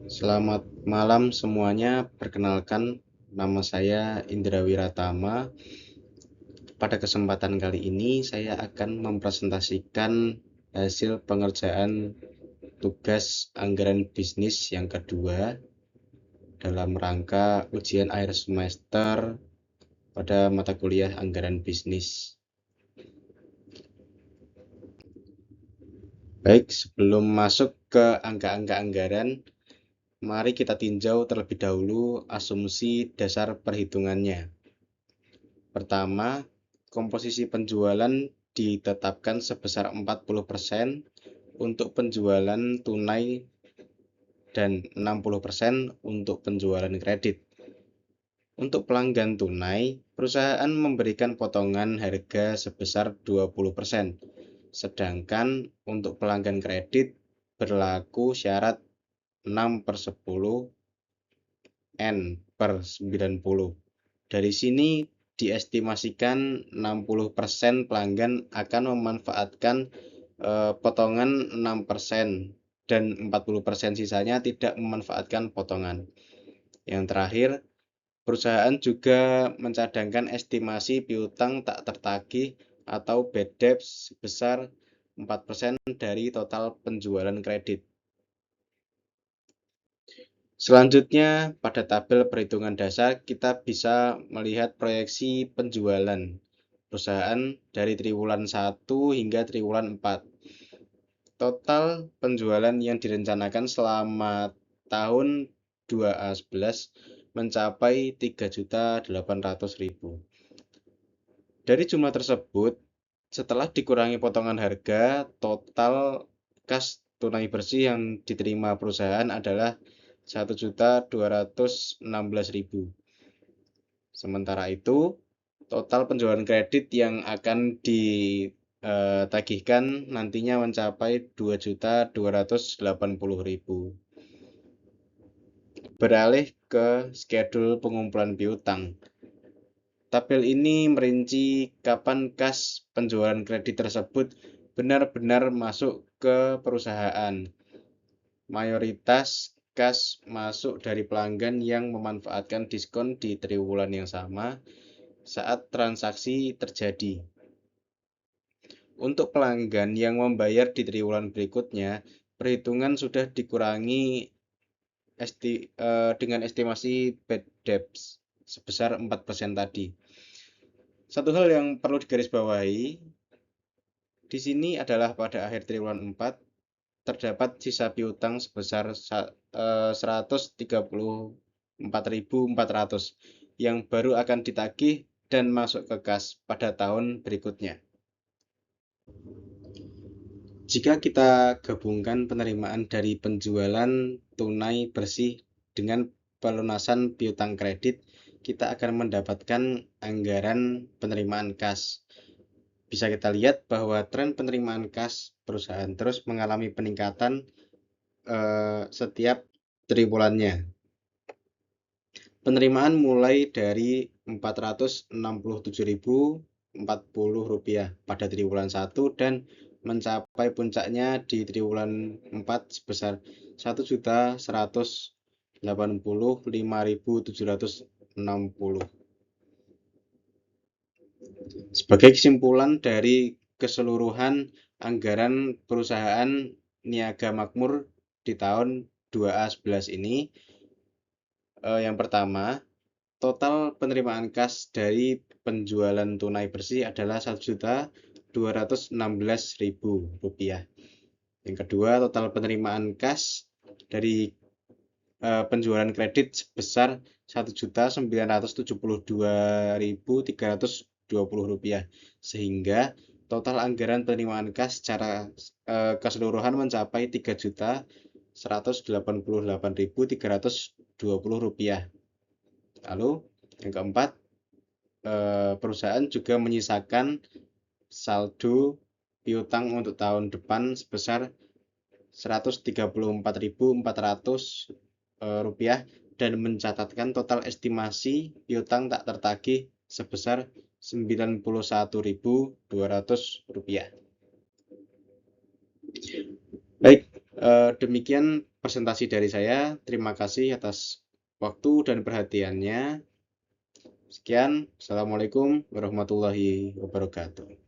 Selamat malam semuanya, perkenalkan nama saya Indra Wiratama. Pada kesempatan kali ini saya akan mempresentasikan hasil pengerjaan tugas anggaran bisnis yang kedua dalam rangka ujian akhir semester pada mata kuliah anggaran bisnis. Baik, sebelum masuk ke angka-angka anggaran, mari kita tinjau terlebih dahulu asumsi dasar perhitungannya. Pertama, komposisi penjualan ditetapkan sebesar 40% untuk penjualan tunai dan 60% untuk penjualan kredit. Untuk pelanggan tunai, perusahaan memberikan potongan harga sebesar 20%, sedangkan untuk pelanggan kredit berlaku syarat 6/10 N per 90. Dari sini diestimasikan 60% pelanggan akan memanfaatkan potongan 6% dan 40% sisanya tidak memanfaatkan potongan. Yang terakhir, perusahaan juga mencadangkan estimasi piutang tak tertagih atau bad debt sebesar 4% dari total penjualan kredit. Selanjutnya, pada tabel perhitungan dasar, kita bisa melihat proyeksi penjualan perusahaan dari triwulan 1 hingga triwulan 4. Total penjualan yang direncanakan selama tahun 2011 mencapai 3.800.000. Dari jumlah tersebut, setelah dikurangi potongan harga, total kas tunai bersih yang diterima perusahaan adalah 1.216.000. Sementara itu, total penjualan kredit yang akan ditagihkan nantinya mencapai 2.280.000. Beralih ke schedule pengumpulan piutang. Tabel ini merinci kapan kas penjualan kredit tersebut benar-benar masuk ke perusahaan. Mayoritas kas masuk dari pelanggan yang memanfaatkan diskon di triwulan yang sama saat transaksi terjadi. Untuk pelanggan yang membayar di triwulan berikutnya, perhitungan sudah dikurangi dengan estimasi bad debts sebesar 4% tadi. Satu hal yang perlu digarisbawahi di sini adalah pada akhir triwulan 4 terdapat sisa piutang sebesar 134.400 yang baru akan ditagih dan masuk ke kas pada tahun berikutnya. Jika kita gabungkan penerimaan dari penjualan tunai bersih dengan pelunasan piutang kredit, kita akan mendapatkan anggaran penerimaan kas. Bisa kita lihat bahwa tren penerimaan kas perusahaan terus mengalami peningkatan setiap triwulannya. Penerimaan mulai dari Rp467.040 pada triwulan 1 dan mencapai puncaknya di triwulan 4 sebesar Rp1.185.760. Sebagai kesimpulan dari keseluruhan anggaran perusahaan Niaga Makmur di tahun 2011 ini, yang pertama, total penerimaan kas dari penjualan tunai bersih adalah Rp1.216.000. Yang kedua, total penerimaan kas dari penjualan kredit sebesar Rp1.972.320, sehingga total anggaran penerimaan kas secara keseluruhan mencapai Rp3.188.320. Lalu yang keempat, perusahaan juga menyisakan saldo piutang untuk tahun depan sebesar Rp134.400 dan mencatatkan total estimasi piutang tak tertagih sebesar Rp91.200. Baik, Demikian presentasi dari saya. Terima kasih atas waktu dan perhatiannya. Sekian, Assalamualaikum warahmatullahi wabarakatuh.